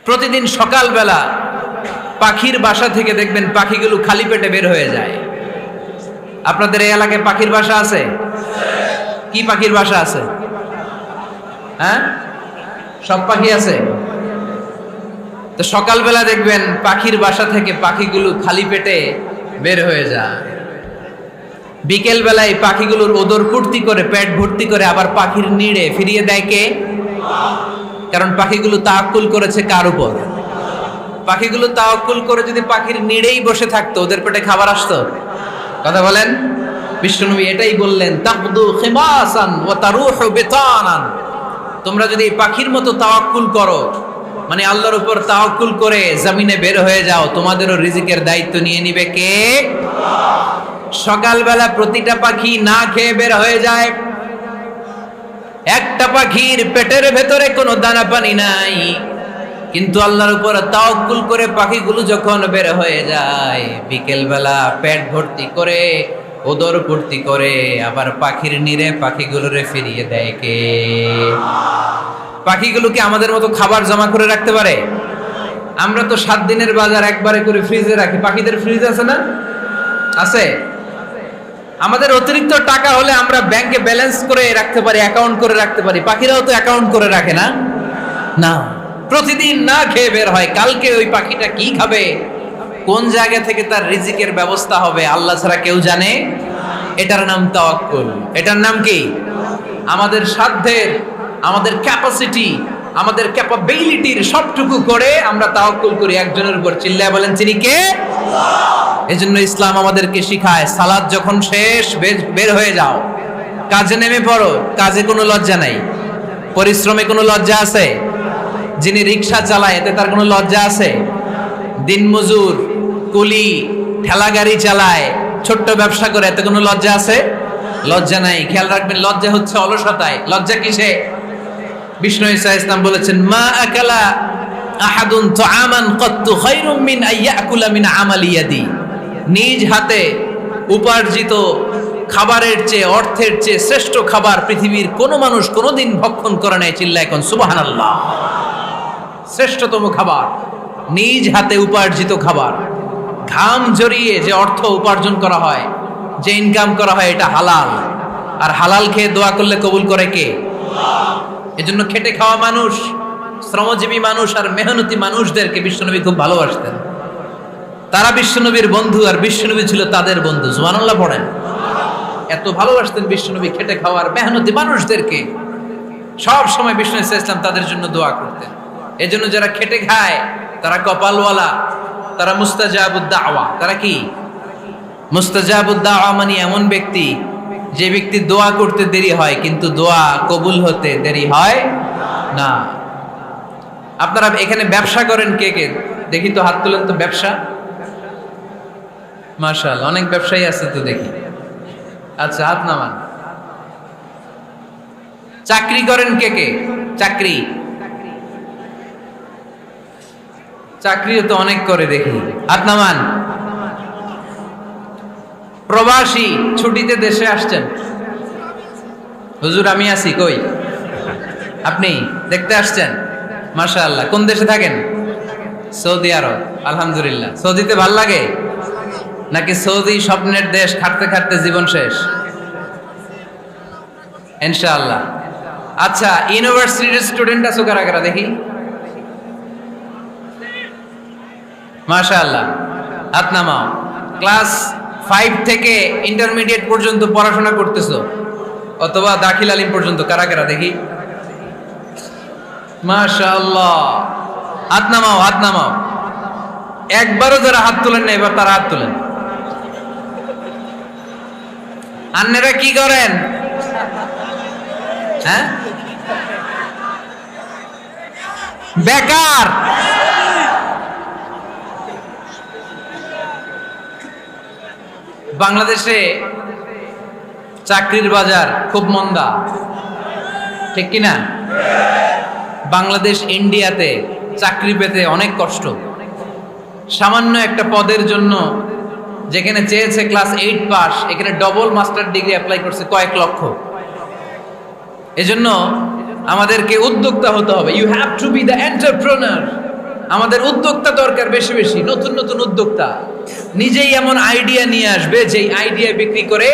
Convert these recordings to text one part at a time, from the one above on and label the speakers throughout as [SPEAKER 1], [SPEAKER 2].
[SPEAKER 1] প্রতিদিন সকালবেলা পাখির বাসা থেকে দেখবেন পাখিগুলো খালি পেটে বের হয়ে যায়। আপনাদের এই এলাকায় পাখির বাসা আছে? কি পাখির বাসা আছে? হ্যাঁ, সব পাখি আছে। তো সকালবেলা দেখবেন পাখির বাসা থেকে পাখিগুলো খালি পেটে বের হয়ে যায়। বিকেল বেলায় পাখিগুলোর ওদর পূর্তি করে পেট ভর্তি করে আবার পাখির নিড়ে ফিরিয়ে দেয় কে? কারণ পাখিগুলো তাওয়াক্কুল করেছে কার উপর? পাখিগুলো তাওয়াক্কুল করে যদি পাখির নিড়েই বসে থাকতো, ওদের পেটে খাবার আসতো? কথা বলেন। বিশ্বনবী এটাই বললেন, তাকদু খিমাসান ওয়া তারুহু বিতানান। তোমরা যদি পাখির মতো তাওয়াক্কুল করো, মানে আল্লাহর উপর তাওয়াক্কুল করে জমিনে বের হয়ে যাও, তোমাদেরও রিজিকের দায়িত্ব নিয়ে নিবে কে? সকালবেলা প্রতিটা পাখি না খেয়ে বের হয়ে যায়। একটা পাখির পেটের ভেতরে কোনো দানা পানি নাই, কিন্তু আল্লাহর উপর তাওয়াক্কুল করে পাখিগুলো যখন বের হয়ে যায়, বিকেল বেলা পেট ভর্তি করে ওদর ভর্তি করে আবার পাখির নিরে পাখিগুলোরে ফিরিয়ে দেয় কে? পাখিগুলো কি আমাদের মতো খাবার জমা করে রাখতে পারে? আমরা তো 7 দিনের বাজার একবারে করে ফ্রিজে রাখি। পাখিদের ফ্রিজ আছে না? আছে। আমাদের অতিরিক্ত টাকা হলে আমরা ব্যাংকে ব্যালেন্স করে রাখতে পারি, অ্যাকাউন্ট করে রাখতে পারি। পাখিরাও তো অ্যাকাউন্ট করে রাখে না? না, প্রতিদিন না খেয়ে বের হয়। কালকে ওই পাখিটা কি খাবে, কোন জায়গা থেকে তার রিজিকের ব্যবস্থা হবে, আল্লাহ ছাড়া কেউ জানে। এটার নাম তাওয়াক্কুল। এটার নাম কি? আমাদের সাধ্যের, আমাদের ক্যাপাসিটি, আমাদের ক্যাপাবিলিটির সবটুকু করে আমরা তাওয়াক্কুল করি একজনের উপর। চিল্লায় বলেন, তিনি কে? এজন্য ইসলাম আমাদেরকে শিখায়, সালাত যখন শেষ বের হয়ে যাও, কাজে নেমে পড়ো। কাজে কোনো লজ্জা নাই, পরিশ্রমে কোনো লজ্জা আছে? যিনি রিক্সা চালায় এতে তার কোনো লজ্জা আছে? দিনমজুর, কুলি, ঠেলা গাড়ি চালায়, ছোট্ট ব্যবসা করে, এতে কোনো লজ্জা আছে? লজ্জা নাই। খেয়াল রাখবেন, লজ্জা হচ্ছে অলসতায়। লজ্জা কিসে? বিষ্ণু ঈসা ইসলাম বলেছেন, মা আকালা আহাদুন তুআমান কাত্তু খায়রুম মিন আইয়াকুলা মিন আমালি ইয়াদি। নিজ হাতে উপার্জিত খাবারের চেয়ে, অর্থের চেয়ে শ্রেষ্ঠ খাবার পৃথিবীর কোনো মানুষ কোনোদিন ভক্ষণ করে নাই। চিল্লায় এখন সুবহানাল্লাহ। শ্রেষ্ঠতম খাবার নিজ হাতে উপার্জিত খাবার। ঘাম জড়িয়ে যে অর্থ উপার্জন করা হয়, যে ইনকাম করা হয়, এটা হালাল। আর হালাল খেয়ে দোয়া করলে কবুল করে কে? এজন্য খেটে খাওয়া মানুষ, শ্রমজীবী মানুষ আর মেহনতি মানুষদেরকে বিশ্বনবী খুব ভালোবাসতেন। তারা বিশ্বনবীর বন্ধু, আর বিশ্বনবী ছিল তাদের বন্ধু। সুবহানাল্লাহ পড়েন। এত ভালোবাসতেন বিশ্বনবী খেটে খাওয়ার মেহনতি মানুষদেরকে। সব সময় বিষ্ণু ইসলাম তাদের জন্য দোয়া করতেন। এজন্য যারা খেটে খায় তারা কপালওয়ালা, তারা মুস্তাজাবুদ দাওয়া। তারা কি? মুস্তাজাবুদ দাওয়া মানে এমন ব্যক্তি যে ব্যক্তি দোয়া করতে দেরি হয় কিন্তু দোয়া কবুল হতে দেরি হয় না। আপনারা এখানে ব্যবসা করেন কে কে? দেখি তো, হাত তুলেন তো। ব্যবসা, মাশাআল্লাহ, অনেক ব্যবসায়ী আছে তো দেখি। আচ্ছা, হাত নামান। চাকরি করেন কে কে? চাকরি, চাকরিও তো অনেক করে দেখি, হাত নামান। প্রবাসী, ছুটিতে দেশে আসছেন? হুজুর আমি আছি। কই আপনি? দেখতে আসছেন? মাশাআল্লাহ। কোন দেশে থাকেন? সৌদি আরব। আলহামদুলিল্লাহ। সৌদিতে ভাল লাগে নাকি সৌদি স্বপ্নের দেশ, খাটতে খাটতে জীবন শেষ? ইনশাআল্লাহ। আচ্ছা, ইউনিভার্সিটির স্টুডেন্ট আছো কারা কারা দেখি? মাশাআল্লাহ, হাত নামাও। ক্লাস 5 থেকে ইন্টারমিডিয়েট পর্যন্ত পড়াশোনা করতেছো, অথবা দাখিল আলিম পর্যন্ত, কারা কারা দেখি? মাশাআল্লাহ, হাত নামাও, হাত নামাও। একবারও যারা হাত তোলেন না, এবার তারা হাত তোলেন। আন্নারা কি করেন? হ্যাঁ, বেকার। বাংলাদেশে চাকরির বাজার খুব মন্দা, ঠিক কিনা? বাংলাদেশ ইন্ডিয়াতে চাকরি পেতে অনেক কষ্ট। সামান্য একটা পদের জন্য যেখানে চেয়েছে ক্লাস 8 পাস, এখানে ডবল মাস্টার ডিগ্রি অ্যাপ্লাই করছে কয়েক লক্ষ। এজন্য আমাদেরকে উদ্যোক্তা হতে হবে। You have to be the entrepreneur. আমাদের উদ্যোক্তা দরকার বেশি বেশি, নতুন নতুন উদ্যোক্তা নিজেই এমন আইডিয়া নিয়ে আসবে যেই আইডিয়া বিক্রি করে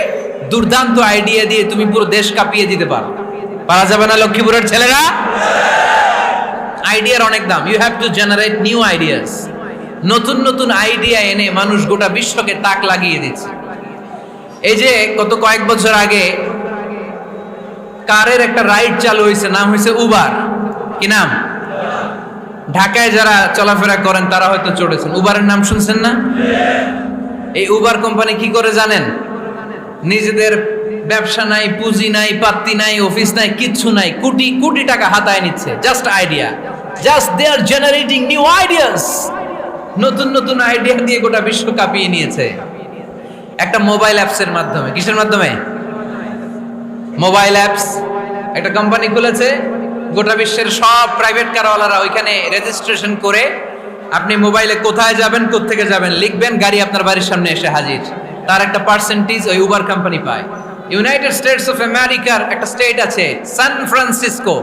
[SPEAKER 1] দুর্দান্ত আইডিয়া দিয়ে তুমি পুরো দেশ কাঁপিয়ে দিতে পারো। পারা যাবে না লক্ষ্মীপুরের ছেলেরা? আইডিয়ার অনেক দাম। You have to generate new ideas. নতুন নতুন আইডিয়া এনে মানুষ গোটা বিশ্বকে তাক লাগিয়ে দিচ্ছে। এই যে গত কয়েক বছর আগে কারের একটা রাইড চালু হয়েছে, নাম হয়েছে উবার। কি নাম? ঢাকায় যারা চলাফেরা করেন তারা হয়তো চড়েছেন। উবারের নাম শুনছেন না? এই উবার কোম্পানি কি করে জানেন? নিজেদের ব্যবসা নাই, পুঁজি নাই, পাত্তি নাই, অফিস নাই, কিচ্ছু নাই, কোটি কোটি টাকা হাতায় নিচ্ছে। Just idea, just they are generating new ideas. নতুন নতুন আইডিয়া দিয়ে গোটা বিশ্ব কাঁপিয়ে নিয়েছে একটা মোবাইল অ্যাপসের মাধ্যমে। কিসের মাধ্যমে? Mobile apps. একটা কোম্পানি খুলেছে, গোটা বিশ্বের সব প্রাইভেট কারওয়ালারা ওইখানে রেজিস্ট্রেশন করে আপনি মোবাইলে কোথায় যাবেন, কোত্থেকে যাবেন লিখবেন, গাড়ি আপনার বাড়ির সামনে এসে হাজির। তার একটা পার্সেন্টেজ ওই উবার কোম্পানি পায়। ইউনাইটেড স্টেটস অফ আমেরিকার একটা স্টেট আছে সান ফ্রান্সিসকো,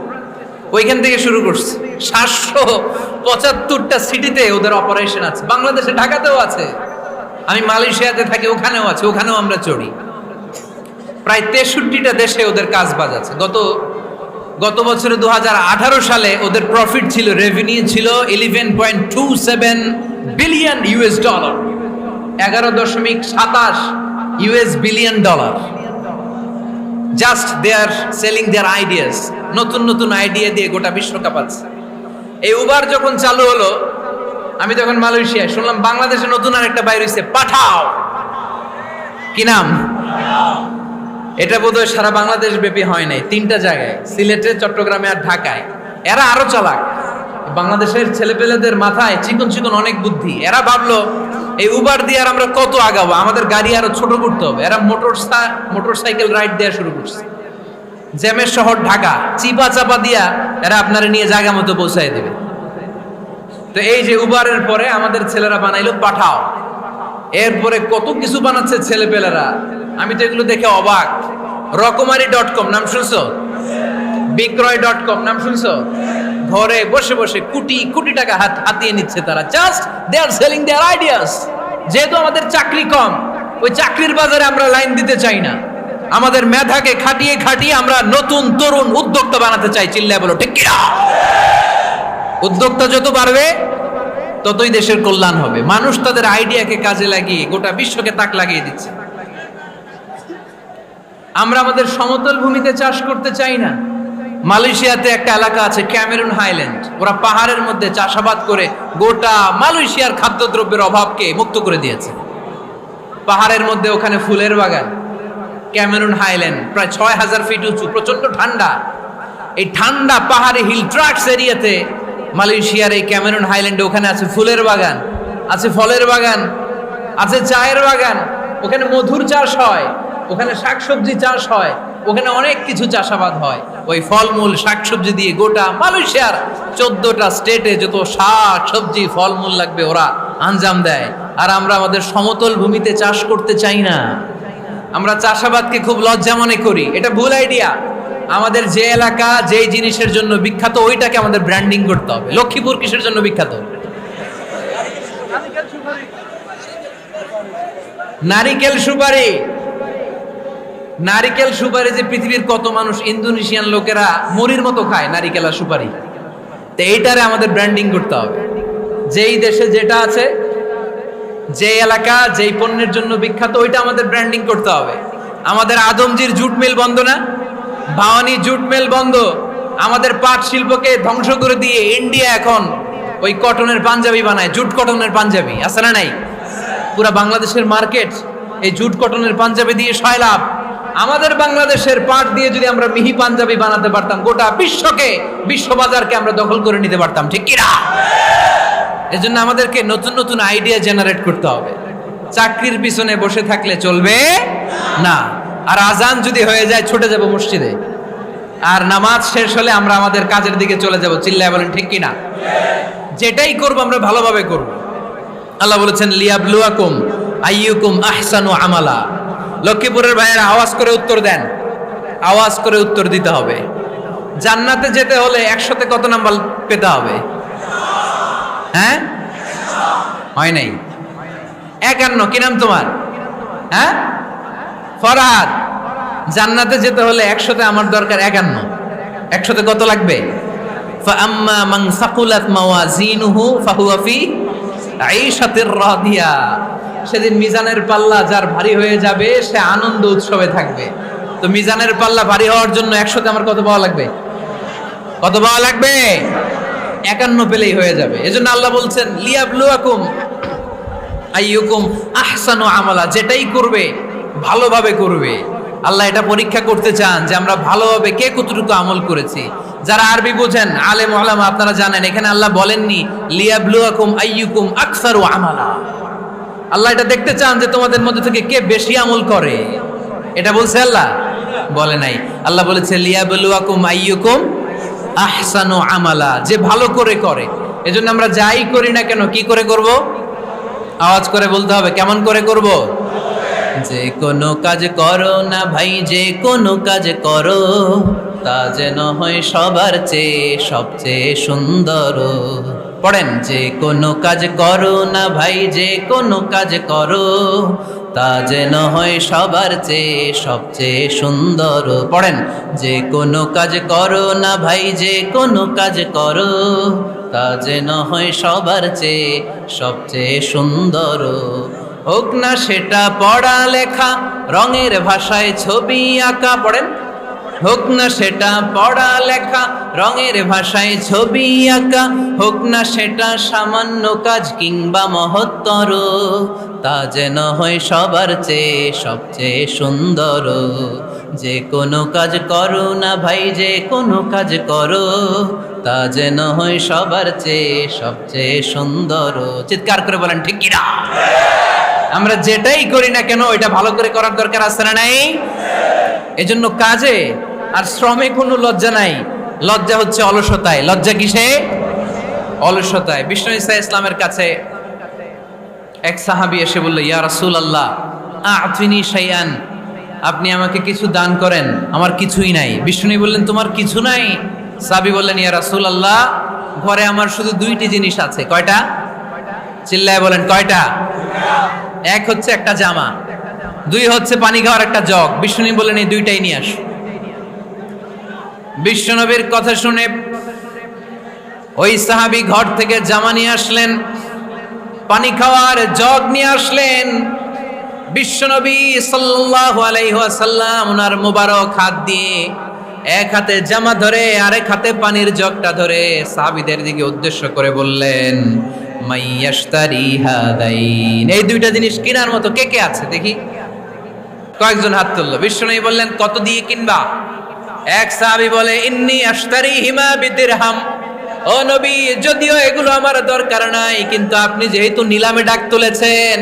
[SPEAKER 1] ওইখান থেকে শুরু করছে। 775টা সিটিতে ওদের অপারেশন আছে। বাংলাদেশে ঢাকাতেও আছে, আমি মালয়েশিয়াতে থাকি, ওখানেও আছে, ওখানেও আমরা চড়ি। প্রায় 63টা দেশে ওদের কাজ বাজ আছে। গত বছরে 2018 সালে ওদের প্রফিট ছিল, রেভিনিউ ছিল 11.27 billion US dollar, 11.27 US billion dollar. Just they are selling their ideas. নতুন নতুন আইডিয়া দিয়ে গোটা বিশ্ব কাঁপাচ্ছে। এই উবার যখন চালু হলো, আমি তখন মালয়েশিয়ায়, শুনলাম বাংলাদেশে নতুন আর একটা বাইর হইছে, পাঠাও। কি নাম? এটা বোধহয় সারা বাংলাদেশ ব্যাপী হয় নাই, 3টা জায়গায়, সিলেটে, চট্টগ্রামে আর ঢাকায়। এরা আরো চালাক। বাংলাদেশের ছেলেপেলেদের মাথায় চিকন চিকন অনেক বুদ্ধি। এরা ভাবলো এই উবার দিয়ে আর আমরা কত আগাবো, আমাদের গাড়ি আরো ছোট করতে হবে। এরা মোটরসাইকেল রাইড দেওয়া শুরু করছে। জ্যামের শহর ঢাকা, চিপা চাপা দিয়া এরা আপনারা নিয়ে জায়গা মতো পৌঁছায় দেবে। তো এই যে উবারের পরে আমাদের ছেলেরা বানাইলো পাঠাও। এরপরে কত কিছু বানাচ্ছে ছেলেপেলেরা, আমি তো এগুলো দেখে অবাক। রকমারি.com নাম শুনছো? বিক্রয়.com নাম শুনছো? ঘরে বসে বসে কোটি কোটি টাকা হাতিয়ে নিচ্ছে তারা। Just they are selling their ideas. যেহেতু আমাদের চাকরি কম, ওই চাকরির বাজারে আমরা লাইন দিতে চাই না। আমাদের মেধাকে খাটিয়ে খাটিয়ে আমরা নতুন তরুণ উদ্যোক্তা বানাতে চাই। চিল্লায় বলো ঠিক কিনা? উদ্যোক্তা যত বাড়বে ততই দেশের কল্যাণ হবে। মানুষ তাদের আইডিয়াকে কাজে লাগিয়ে গোটা বিশ্বকে তাক লাগিয়ে দিচ্ছে। আমরা আমাদের সমতল ভূমিতে চাষ করতে চাই না। মালয়েশিয়াতে একটা এলাকা আছে ক্যামেরুন হাইল্যান্ড, ওরা পাহাড়ের মধ্যে চাষাবাদ করে গোটা মালয়েশিয়ার খাদ্যদ্রব্যের অভাবকে মুক্ত করে দিয়েছে। পাহাড়ের মধ্যে ওখানে ফুলের বাগান, ক্যামেরুন হাইল্যান্ড প্রায় 6000 ফিট উঁচু, প্রচন্ড ঠান্ডা। এই ঠান্ডা পাহাড়ি হিল ট্রাক্স এরিয়াতে মালয়েশিয়ার এই ক্যামেরুন হাইল্যান্ডে ওখানে আছে ফুলের বাগান, আছে ফলের বাগান, আছে চায়ের বাগান, ওখানে মধুর চাষ হয়, ওখানে শাকসবজি চাষ হয়, ওখানে অনেক কিছু চাষাবাদ হয়। ওই ফলমূল শাকসবজি দিয়ে গোটা মালয়েশিয়ার 14টা স্টেটে যত শাক সবজি ফলমূল লাগবে ওরা আঞ্জাম দেয়। আর আমরা আমাদের সমতল ভূমিতে চাষ করতে চাই না। আমরা চাষাবাদকে খুব লজ্জা মনে করি। এটা ভুল আইডিয়া। আমাদের যে এলাকা যেই জিনিসের জন্য বিখ্যাত ওইটাকে আমাদের ব্র্যান্ডিং করতে হবে। লক্ষ্মীপুর কিসের জন্য বিখ্যাত? নারিকেল সুপারি। নারিকেল সুপারি যে পৃথিবীর কত মানুষ, ইন্দোনেশিয়ান লোকেরা মুড়ির মতো খায় নারিকেল আর সুপারি। তো এইটারে আমাদের ব্র্যান্ডিং করতে হবে। যেই দেশে যেটা আছে, যে এলাকা যেই পণ্যের জন্য বিখ্যাত ওইটা আমাদের ব্র্যান্ডিং করতে হবে। আমাদের আদমজির জুট মিল বন্ধ না? ভাওয়ানি জুট মিল বন্ধ। আমাদের পাট শিল্পকে ধ্বংস করে দিয়ে ইন্ডিয়া এখন ওই কটনের পাঞ্জাবি বানায়, জুট কটনের পাঞ্জাবি। আছে না নাই? পুরা বাংলাদেশের মার্কেট এই জুট কটনের পাঞ্জাবি দিয়ে সয়লাভ। আমাদের বাংলাদেশের পাট দিয়ে যদি আমরা মিহি পাঞ্জাবি বানাতে পারতাম, গোটা বিশ্ববাজারকে আমরা দখল করে নিতে পারতাম। ঠিক কিনা? এজন্য আমাদেরকে নতুন নতুন আইডিয়া জেনারেট করতে হবে। চাকরির পিছনে বসে থাকলে চলবে না। আর আজান যদি হয়ে যায় ছুটে যাব মসজিদে, আর নামাজ শেষ হলে আমরা আমাদের কাজের দিকে চলে যাব। চিল্লায় বলেন ঠিক কিনা? যেটাই করব আমরা ভালোভাবে করব। আল্লাহ বলেছেন লিয়াবলুয়াকুম আইয়ুকুম আহসানু আমালা। লক্ষ্মীপুরের ভাইয়েরা আওয়াজ করে উত্তর দেন, আওয়াজ করে উত্তর দিতে হবে। জান্নাতে যেতে হলে 100তে কত নাম্বার পেতে হবে? হ্যাঁ, হয় নাই। 51। কি নাম তোমার? হ্যাঁ, ফরহাদ। জান্নাতে যেতে হলে 100তে আমার দরকার 51। 100তে কত লাগবে? ফাআম্মা মান সাকুলাত মাওয়াজিনুহু ফাহুয়া ফি আইশাতির রাদিয়া। সেদিন মিজানের পাল্লা যার ভারী হয়ে যাবে সে আনন্দ উৎসবে থাকবে। তো মিজানের পাল্লা ভারী হওয়ার জন্য 100তে আমার কত পাওয়া লাগবে? কত পাওয়া লাগবে? 51 পেলেই হয়ে যাবে। এজন্য আল্লাহ বলছেন লিয়াবলুয়াকুম আইয়ুকুম আহসানু আমালা। যেটাই করবে ভালোভাবে করবে। আল্লাহ এটা পরীক্ষা করতে চান যে আমরা ভালোভাবে কে কতটুকু আমল করেছি। যারা আরবি বোঝেন আলেম ওলামা আপনারা জানেন এখানে আল্লাহ বলেননি লিয়াবলুয়াকুম আইয়ুকুম আকসারু আমালা। আল্লাহ এটা দেখতে চান যে তোমাদের মধ্যে থেকে কে বেশি আমল করে। এটা বলছে আল্লাহ? বলে নাই। আল্লাহ বলেছে লিয়াবলুয়াকুম আইয়ুকুম আহসানু আমালা, যে ভালো করে করে। এজন্য আমরা যাই করি না কেন কি করে করব? আওয়াজ করে বলতে হবে। কেমন করে করব? যে কোনো কাজ করো না ভাই, যে কোনো কাজ করো তা যেন হয় সবার চেয়ে সবচেয়ে সুন্দর। পড়েন, যে কোনো কাজ করো না ভাই, যে কোনো কাজ করো তা যেন হয় সবার চেয়ে সবচেয়ে সুন্দর। পড়েন, যে কোনো কাজ করো না ভাই, যে কোনো কাজ করো তা যেন হয় সবার চেয়ে সবচেয়ে সুন্দর। হোক না সেটা পড়া লেখা, রঙের ভাষায় ছবি আঁকা। পড়েন, হোক না সেটা পড়া লেখা, রঙের ভাষায় ছবি আঁকা। হোক না সেটা সামান্য কাজ কিংবা মহত্তর, তা যেন হয় সবার চেয়ে সবচেয়ে সুন্দর। যে কোনো কাজ করো না ভাই, যে কোনো কাজ করো তা যেন হয় সবার চেয়ে সবচেয়ে সুন্দর। চিৎকার করে বলেন ঠিক কিনা? আমরা যেটাই করি না কেন এটা ভালো করে করার দরকার আছে না নাই? এজন্য কাজে আর শ্রমে কোনো লজ্জা নাই। লজ্জা হচ্ছে অলসতায়। লজ্জা কিসে? অলসতায়। বিষ্ণু ঈসা ইসলামের কাছে এক সাহাবী এসে বলল, ইয়া রাসূলুল্লাহ আ'তিনি শাইআন, আপনি আমাকে কিছু দান করেন, আমার কিছুই নাই। বিষ্ণু বললেন, তোমার কিছু নাই? সাহাবী বললেন, ইয়া রাসূলুল্লাহ ঘরে আমার শুধু 2টি জিনিস আছে। কয়টা? চিল্লায় বলেন কয়টা? এক হচ্ছে একটা জামা, 2 হচ্ছে পানি খাওয়ার একটা জগ। বিষ্ণু বললেন, এই 2টাই নিয়ে আস। বিশ্বনবীর কথা শুনে ওই সাহাবী ঘর থেকে জামা নিয়ে আসলেন, পানি খাওয়ার জগ নিয়ে আসলেন। বিশ্বনবী সাল্লাল্লাহু আলাইহি ওয়াসাল্লাম ওনার মোবারক হাত দিয়ে এক হাতে জামা ধরে আরেক হাতে পানির জগটা ধরে সাহাবীদের দিকে উদ্দেশ্য করে বললেন, মাইয়াশতারি হাদাইন, এই 2টা জিনিস কেনার মতো কে কে আছে দেখি। কয়েকজন হাত তুললো। বিশ্বনবী বললেন, কত দিয়ে কিনবা? এক সাহাবী বলে, ইন্নী আশতারিহিমা বিদিরহাম। ও নবী, যদিও এগুলো আমার দরকার নাই, কিন্তু আপনি যেহেতু নিলামে ডাক তুলেছেন,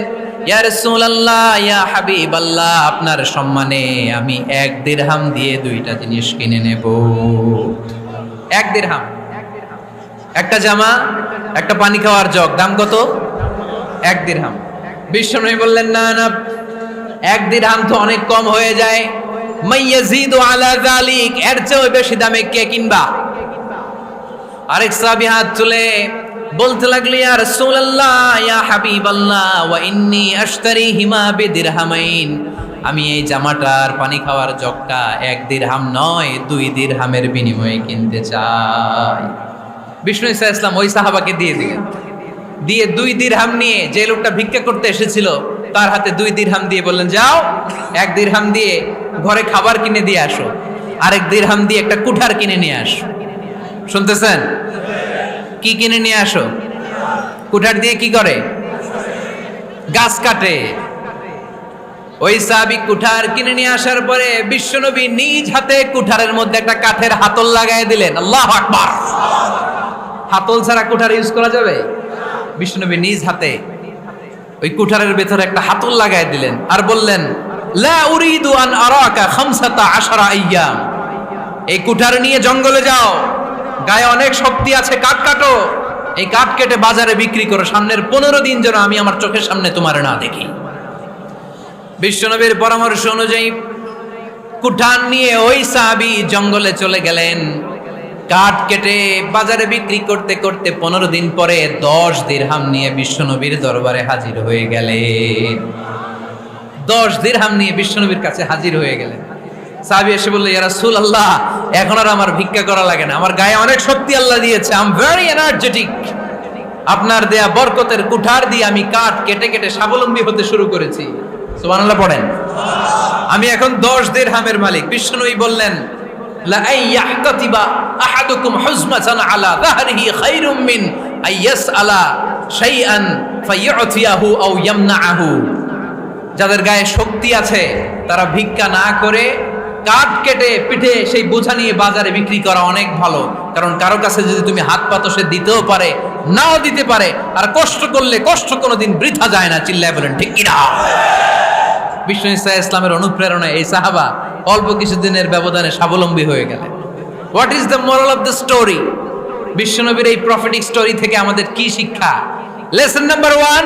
[SPEAKER 1] ইয়া রাসূলুল্লাহ ইয়া হাবিবাল্লাহ, আপনার সম্মানে আমি 1 দিরহাম দিয়ে 2টা জিনিস কিনে নেব। 1 দিরহাম, একটা জামা, একটা পানি খাওয়ার জগ, দাম কত? 1 দিরহাম। বিশ্বনবী বললেন, না না, 1 দিরহাম তো অনেক কম হয়ে যায়। মাইয়াজিদু আলা যালিক, এর চেয়ে বেশি দামে কে কিনবা? আরেক সাহাবী হাত তুলে বলতে লাগলো, ইয়া রাসূলুল্লাহ ইয়া হাবিবাল্লাহ ওয়া ইন্নী আশতারিহিমা বিদিরহামাইন, আমি এই জামাটার পানি খাওয়ার জগটা 1 দিরহাম নয় 2 দিরহামের বিনিময়ে কিনতে চাই। বিষ্ণু ঈসা ইসলাম ওই সাহাবাকে দিয়ে দিলেন। দিয়ে 2 দিরহাম নিয়ে যে লোকটা ভিক্ষা করতে এসেছিল তার হাতে 2 দিরহাম দিয়ে বললেন, যাও 1 দিরহাম দিয়ে ঘরে খাবার কিনে দিয়ে আসো, আরেক দিরহাম দিয়ে একটা কুঠার কিনে নিয়ে আসো। শুনতেছেন? কি কিনে নিয়ে আসো? কুঠার দিয়ে কি করে? গাছ কাটে। ওই সাহাবী কুঠার কিনে নিয়ে আসার পরে বিশ্বনবী নিজ হাতে কুঠারের মধ্যে একটা কাঠের হাতল লাগাই দিলেন। আল্লাহু আকবার। হাতল ছাড়া কুঠার ইউজ করা যাবে? বিশ্বনবী নিজ হাতে ওই কুঠারের ভেতরে একটা হাতল লাগাই দিলেন আর বললেন, লা উরিদু আন আরাকা 15 আইয়াম, এই কুঠার নিয়ে জঙ্গলে যাও, গায়ে অনেক শক্তি আছে, কাঠ কাটো, এই কাঠ কেটে বাজারে বিক্রি করো, সামনের 15 দিন যেন আমি আমার চোখের সামনে তোমার না দেখি। বিশ্বনবীর পরামর্শ অনুযায়ী কুঠার নিয়ে ওই সাহাবী জঙ্গলে চলে গেলেন। কাঠ কেটে বাজারে বিক্রি করতে করতে 15 দিন পরে 10 দিরহাম নিয়ে বিশ্বনবীর দরবারে হাজির হয়ে গেলেন। 10 দিরহাম নিয়ে বিশ্বনবীর কাছে হাজির হয়ে গেলেন। সাহাবী এসে বলল, ইয়া রাসূলুল্লাহ, এখন আর আমার ভিক্ষা করা লাগে না, আমার গায়ে অনেক শক্তি আল্লাহ দিয়েছে, আই এম ভেরি এনার্জেটিক। আপনার দেয়া বরকতের কুঠার দিয়ে আমি কাঠ কেটে কেটে স্বাবলম্বী হতে শুরু করেছি। সুবহানাল্লাহ পড়েন। আমি এখন 10 দিরহামের মালিক। বিশ্বনবী বললেন, লা আইয়াহতাতিবা আহাদুকুম হুজমাতান আলা যাহরিহি খায়রুম মিন আইয়াসআলা শাইআন ফায়ু'তিয়াহু আও ইয়ামনাহু। যাদের গায়ে শক্তি আছে তারা ভিক্ষা না করে কাঠ কেটে পিঠে সেই বোঝা নিয়ে বাজারে বিক্রি করা অনেক ভালো। কারণ কারো কাছে যদি তুমি হাত পাতো, সে দিতেও পারে, নাও দিতে পারে। আর কষ্ট করলে কষ্ট কোনোদিন বৃথা যায় না। চিল্লায় বলেন ঠিক কিনা? বিষ্ণু ইসা ইসলামের অনুপ্রেরণায় এই সাহাবা অল্প কিছুদিনের ব্যবধানে স্বাবলম্বী হয়ে গেলেন। What is the moral of the story? বিশ্বনবীর এই প্রফেটিক স্টোরি থেকে আমাদের কি শিক্ষা? লেসন নাম্বার 1,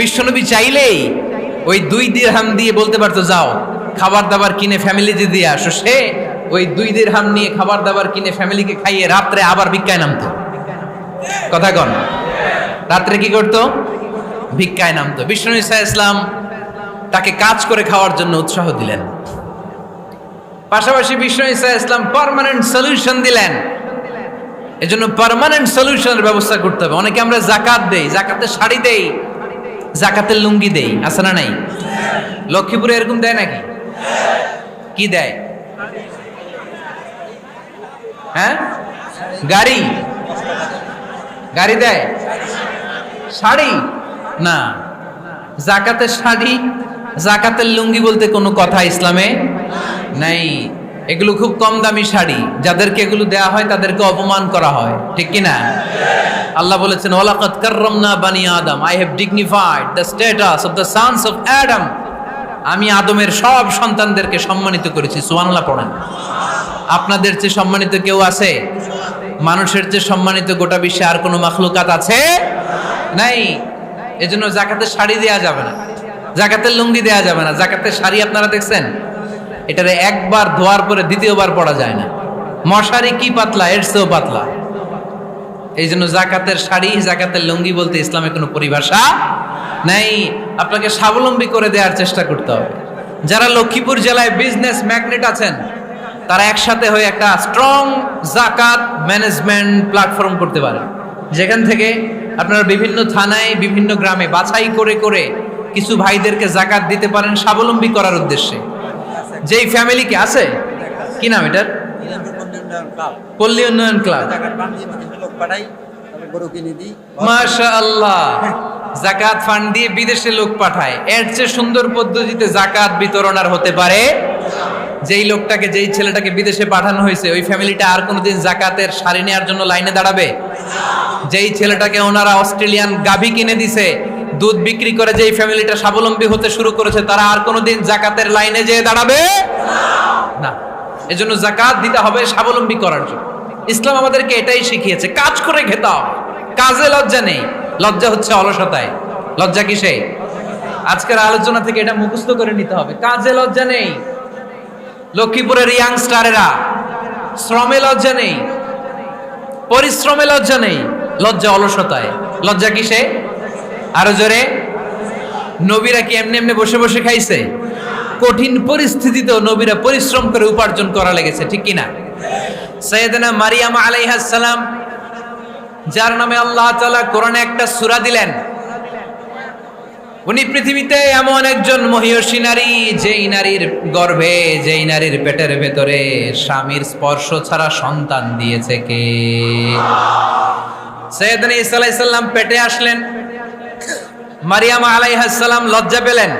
[SPEAKER 1] বিশ্বনবী চাইলেই ওই 2 দিরহাম দিয়ে বলতে পারতো, যাও খাবার দাবার কিনে ফ্যামিলিতে দিয়ে আসো। সে ওই 2 দিরহাম নিয়ে খাবার দাবার কিনে ফ্যামিলিকে খাইয়ে রাত্রে আবার ভিক্ষায় নামতো। কথা কন, রাত্রে কি করতো? ভিক্ষায় নামতো। বিষ্ণু ইসা ইসলাম তাকে কাজ করে খাওয়ার জন্য উৎসাহ দিলেন। পাশাপাশি বিষ্ণু ইসা ইসলাম পার্মানেন্ট সলিউশন দিলেন। এজন্য পার্মানেন্ট সলিউশনের ব্যবস্থা করতে হবে। অনেকে আমরা যাকাত দেই, জাকাতের শাড়ি দেই, জাকাতের লুঙ্গি দেই, আছে না নাই? লক্ষ্মীপুরে এরকম দেয় নাকি? কি দেয়? হ্যাঁ, গাড়ি গাড়ি দেয়, শাড়ি না। জাকাতের শাড়ি, জাকাতের লুঙ্গি বলতে কোনো কথা ইসলামে নাই। এগুলো খুব কম দামি শাড়ি, যাদেরকে এগুলো দেয়া হয় তাদেরকে অপমান করা হয়, ঠিক কি না? আল্লাহ বলেছেন, ওয়ালাকাদ কাররামনা বানি আদম, I have dignified the status of the sons of Adam. আমি আদমের সব সন্তানদেরকে সম্মানিত করেছি। সুবহানাল্লাহ পড়েন। আপনাদের চেয়ে সম্মানিত কেউ আছে? মানুষের চেয়ে সম্মানিত গোটা বিশ্বে আর কোনো মাখলুকাত আছে? নাই। এজন্য জাকাতের শাড়ি দেয়া যাবে না, জাকাতের লুঙ্গি দেয়া যাবে না। জাকাতের শাড়ি আপনারা দেখছেন, এটারে একবার ধোয়ার পরে দ্বিতীয়বার পরা যায় না। মশারি কি পাতলা, এর চেয়েও পাতলা। এই জন্য জাকাতের শাড়ি, জাকাতের লুঙ্গি বলতে ইসলামে কোনো পরিভাষা নাই। আপনাকে স্বাবলম্বী করে দেওয়ার চেষ্টা করতে হবে। যারা লক্ষ্মীপুর জেলায় বিজনেস ম্যাগনেট আছেন, তারা একসাথে হয়ে একটা স্ট্রং জাকাত ম্যানেজমেন্ট প্ল্যাটফর্ম করতে পারেন, যেখান থেকে আপনারা বিভিন্ন থানায়, বিভিন্ন গ্রামে বাছাই করে করে কিছু ভাইদেরকে জাকাত দিতে পারেন স্বাবলম্বী করার উদ্দেশ্যে। যেই ফ্যামিলিকে আছে, কি নাম এটার? পল্লী উন্নয়ন ক্লাব। মাশাআল্লাহ, জাকাত ফান্ড দিয়ে বিদেশে লোক পাঠায়। এর চেয়ে সুন্দর পদ্ধতিতে জাকাত বিতরণ আর হতে পারে? যেই লোকটাকে, যেই ছেলেটাকে বিদেশে পাঠানো হয়েছে, ওই ফ্যামিলিটা আর কোনোদিন জাকাতের শাড়ি নেওয়ার জন্য লাইনে দাঁড়াবে? যেই ছেলেটাকে ওনারা অস্ট্রেলিয়ান গাভী কিনে দিছে, দুধ বিক্রি করে যেই ফ্যামিলিটা স্বাবলম্বী হতে শুরু করেছে, তারা আর কোনোদিন জাকাতের লাইনে যেয়ে দাঁড়াবে না। এজন্য জাকাত দিতে হবে স্বাবলম্বী করার জন্য। ইসলাম আমাদেরকে এটাই শিখিয়েছে, কাজ করে খেতে হবে। কাজে লজ্জা নেই, লজ্জা হচ্ছে অলসতায়। লজ্জা কিসে? আজকের আলোচনা থেকে এটা মুখস্থ করে নিতে হবে, কাজে লজ্জা নেই। লক্ষ্মীপুরের ইয়াংস্টারেরা শ্রমে লজ্জা নেই, পরিশ্রমে লজ্জা নেই, লজ্জা অলসতায়। লজ্জা কিসে? আরো জোরে। নবীরা কি এমনি এমনি বসে বসে খাইছে? কঠিন পরিস্থিতিতেও নবীরা পরিশ্রম করে উপার্জন করা লেগেছে, ঠিক কিনা? সাইয়েদনা মারিয়াম আলাইহিস সালাম, যার নামে আল্লাহ তাআলা কোরআনে একটা সূরা দিলেন, উনি পৃথিবীতে এমন একজন মহিয়সী নারী, যেই নারীর গর্ভে, যেই নারীর পেটের ভেতরে স্বামীর স্পর্শ ছাড়া সন্তান দিয়েছে কে? সাইয়েদনা ঈসা আলাইহিস সালাম পেটে আসলেন। মারিয়াম আলাইহিস সালাম লজ্জা পেলেন।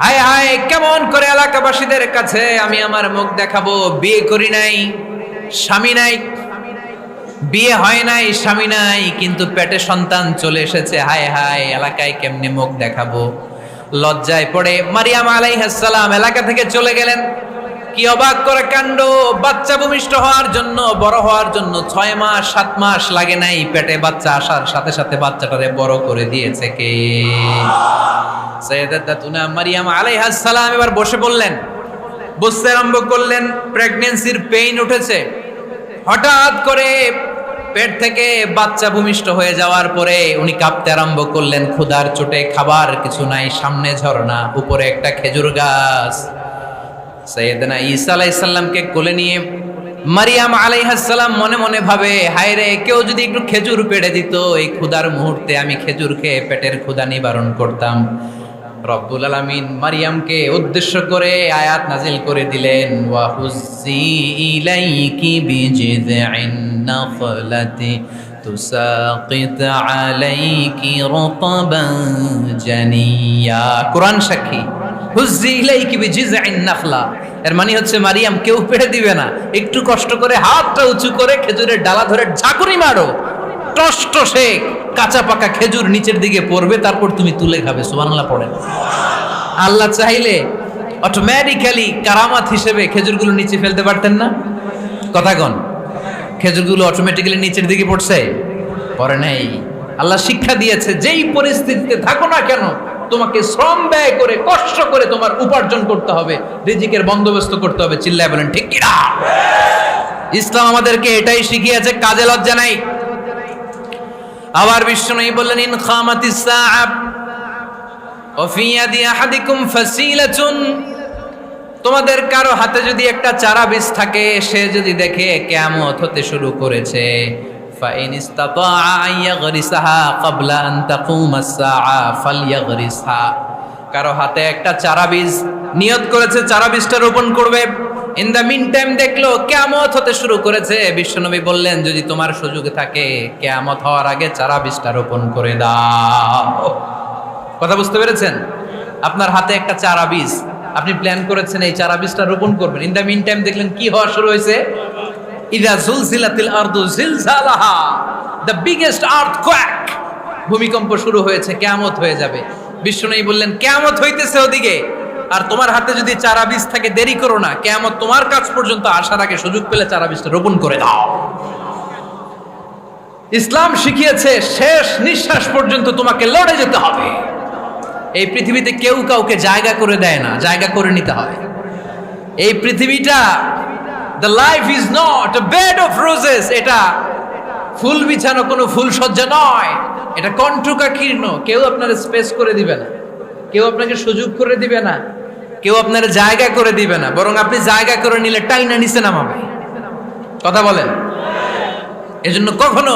[SPEAKER 1] হায় হায়, কেমন করে এলাকাবাসীদের কাছে আমি আমার মুখ দেখাবো? বিয়ে করি নাই, স্বামী নাই, বিয়ে হয় নাই, স্বামী নাই, কিন্তু পেটে সন্তান চলে এসেছে। হায় হায়, এলাকায় কেমনে মুখ দেখাবো? লজ্জায় পড়ে মারিয়াম আলাইহিস সালাম এলাকা থেকে চলে গেলেন। কি অবাক করে কাণ্ড! বাচ্চা ভূমিষ্ঠ হওয়ার জন্য, বড় হওয়ার জন্য 6 মাস 7 মাস লাগে নাই, পেটে বাচ্চা আসার সাথে সাথে বাচ্চাটারে বড় করে দিয়েছে কে? সাইয়েদাতুনা মারিয়াম আলাইহিস সালাম এবার বসে পড়লেন, বুঝতে আরম্ভ করলেন প্রেগন্যান্সির পেইন উঠেছে, হঠাৎ করে পেট থেকে বাচ্চা ভূমিষ্ঠ হয়ে যাওয়ার পরে উনি কাঁপতে আরম্ভ করলেন, ক্ষুধার চোটে, খাবার কিছু নাই, সামনে ঝর্ণা, উপরে একটা খেজুর গাছ। সাইয়েদনা ঈসা আলাইহিস সালামকে কোলে নিয়ে মারিয়াম আলাইহিস সালাম মনে মনে ভাবে, হায় রে, কেউ যদি একটু খেজুর পেড়ে দিত, এই ক্ষুধার মুহূর্তে আমি খেজুর খেয়ে পেটের ক্ষুধা নিবারণ করতাম। রব্বুল আলামিন মারিয়ামকে উদ্দেশ্য করে আয়াত নাজিল করে দিলেন, ওয়া হুজ্জি ইলাইকি বিজিযইন নাখলাতি তুসাকিত আলাইকি রতবান জানিয়া। কোরআন সাক্ষী, হুজ্জি ইলাইকি বিজিযইন নাখলা, এর মানে হচ্ছে মারিয়াম, কেউ পেড়ে দিবে না, একটু কষ্ট করে হাতটা উঁচু করে খেজুরের ডালা ধরে ঝাঁকুনি মারো, টস টসে কাঁচা পাকা খেজুর নিচের দিকে পড়বে, তারপর তুমি তুলে খাবে। সুবহানাল্লাহ পড়েন। আল্লাহ চাইলে অটোমেটিক্যালি কারামাত হিসেবে খেজুরগুলো নিচে ফেলতে পারতেন না? কথা কন, খেজুরগুলো অটোমেটিক্যালি নিচের দিকে পড়ছে? পড়ে নাই। আল্লাহ শিক্ষা দিয়েছে, যেই পরিস্থিতিতে থাকো না কেন, তোমাকে শ্রম ব্যয় করে, কষ্ট করে তোমার উপার্জন করতে হবে, রিজিকের বন্দোবস্ত করতে হবে। চিল্লায় বলেন ঠিক কিনা? ইসলাম আমাদেরকে এটাই শিখিয়েছে, কাজে লজ্জা নাই। আবার বিশ্বনবী বললেন, ইন খামাতিস সাআ ওয়া ফি ইয়াদি আহাদিকুম ফাসিলাতুন, তোমাদের কারো হাতে যদি একটা চারা বীজ থাকে, সে যদি দেখে কিয়ামত হতে শুরু করেছে, ফাইন ইসতাতা আন ইয়াগরিসাহা ক্বাবলা আন তাকুমাস সাআ ফালইয়াগরিসহা, কারো হাতে একটা চারা বীজ নিয়ত করেছে, চারা বীজটা রোপণ করবে, ইন দ্য মিন টাইম দেখলো কিয়ামত হতে শুরু করেছে, বিশ্বনবী বললেন, যদি তোমার সুযোগ থাকে কিয়ামত হওয়ার আগে চারা বীজটা রোপণ করে দাও। কথা বুঝতে পেরেছেন? আপনার হাতে একটা চারা বীজ, আপনি প্ল্যান করেছেন এই চারা বীজটা রোপণ করবেন, ইন দ্য মিন টাইম দেখলেন কি হওয়া শুরু হয়েছে, ইযা জুলজিলাতিল আরদু জিলজালাহা, দ্য বিগেস্ট আর্থকোয়েক, ভূমিকম্প শুরু হয়েছে, কিয়ামত হয়ে যাবে। বিশ্বনবী বললেন, কিয়ামত হইতেছে ওদিকে, আর তোমার হাতে যদি চারা বীজ থাকে, দেরি করো না, কিয়ামত তোমার কাছ পর্যন্ত আসার আগে সুযোগ পেলে চারা বীজটা রোপণ করে দাও। ইসলাম শিখিয়েছে শেষ নিঃশ্বাস পর্যন্ত তোমাকে লড়ে যেতে হবে। এই পৃথিবীতে কেউ কাউকে জায়গা করে দেয় না, জায়গা করে নিতে হয়। এই পৃথিবীটা, the life is not a bed of roses, এটা ফুল বিছানো কোনো ফুলসজ্জা নয়, এটা কণ্টকাকীর্ণ। কেউ আপনার স্পেস করে দিবে না, কেউ আপনাকে সুযোগ করে দিবে না, কেউ আপনার জায়গা করে দিবে না, বরং আপনি জায়গা করে নিলে টাইনা নিচে নামাবে। কথা বলেন? এজন্য কখনো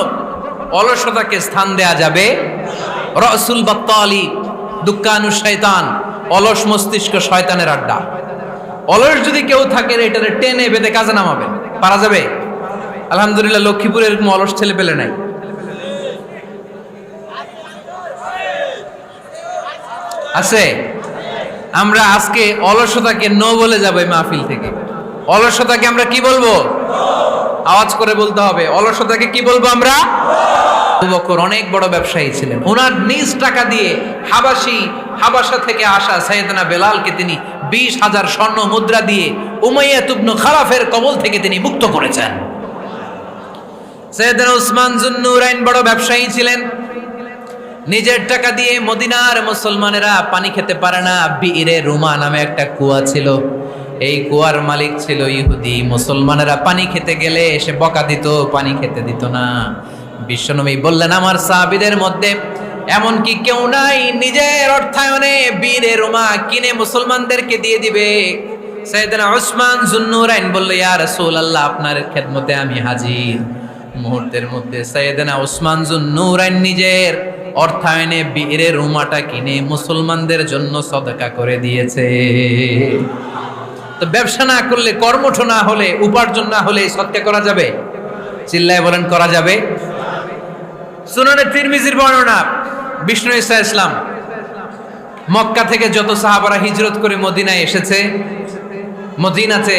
[SPEAKER 1] অলসতাকে স্থান দেয়া যাবে। রসুল বাত্তালি দুক্কানু শয়তান, অলস মস্তিষ্ক শয়তানের আড্ডা। অলস যদি কেউ থাকে, এটারে টেনে বেঁধে কাজে নামাবেন, পারা যাবে? আলহামদুলিল্লাহ, লক্ষ্মীপুরে এরকম অলস ছেলে পেলে নাই। আছে? আমরা আজকে অলসতাকে নো বলে যাবো এই মাহফিল থেকে। অলসতাকে আমরা কি বলবো? আওয়াজ করে বলতে হবে, অলসতাকে কি বলবো আমরা? আবু বকর অনেক বড় ব্যবসায়ী ছিলেন, ওনার নিজ টাকা দিয়ে হাবাসা থেকে আসা সাইয়েদনা বেলালকে তিনি 20,000 স্বর্ণ মুদ্রা দিয়ে উমাইয়া ইবনে খালাফের কবল থেকে তিনি মুক্ত করেছেন। সাইয়েদনা উসমান যুন্নুরাইন বড় ব্যবসায়ী ছিলেন, নিজের টাকা দিয়ে মদিনার মুসলমানেরা পানি খেতে পারে না, বিইরে রুমা নামে একটা কুয়া ছিল, এই কুয়ার মালিক ছিল ইহুদি। মুসলমানেরা পানি খেতে গেলে এসে বকা দিত, পানি খেতে দিত না। বিশ্বনবী বললেন, আমার সাহাবীদের মধ্যে এমন কি কেউ নাই নিজের অর্থায়নে বীরে রুমা কিনে মুসলমানদেরকে দিয়ে দিবে? সাইয়েদনা উসমান যুন্নুরাইন বলল, ইয়া রাসূলুল্লাহ, আপনার খেদমতে আমি হাজির। মুহূর্তের মধ্যে সাইয়েদনা উসমান যুন্নুরাইন নিজের অর্থায়নে বীরে রুমাটা কিনে মুসলমানদের জন্য সদকা করে দিয়েছে। তো ব্যবসা না করলে, কর্মঠ না হলে, উপার্জন না হলে সদকা করা যাবে? চিল্লায় বলেন, করা যাবে? সুনানে তিরমিজির বর্ণনা, বিষ্ণু ঈসা ইসলাম মক্কা থেকে যত সাহাবারা হিজরত করে মদিনায় এসেছে, মদিনাতে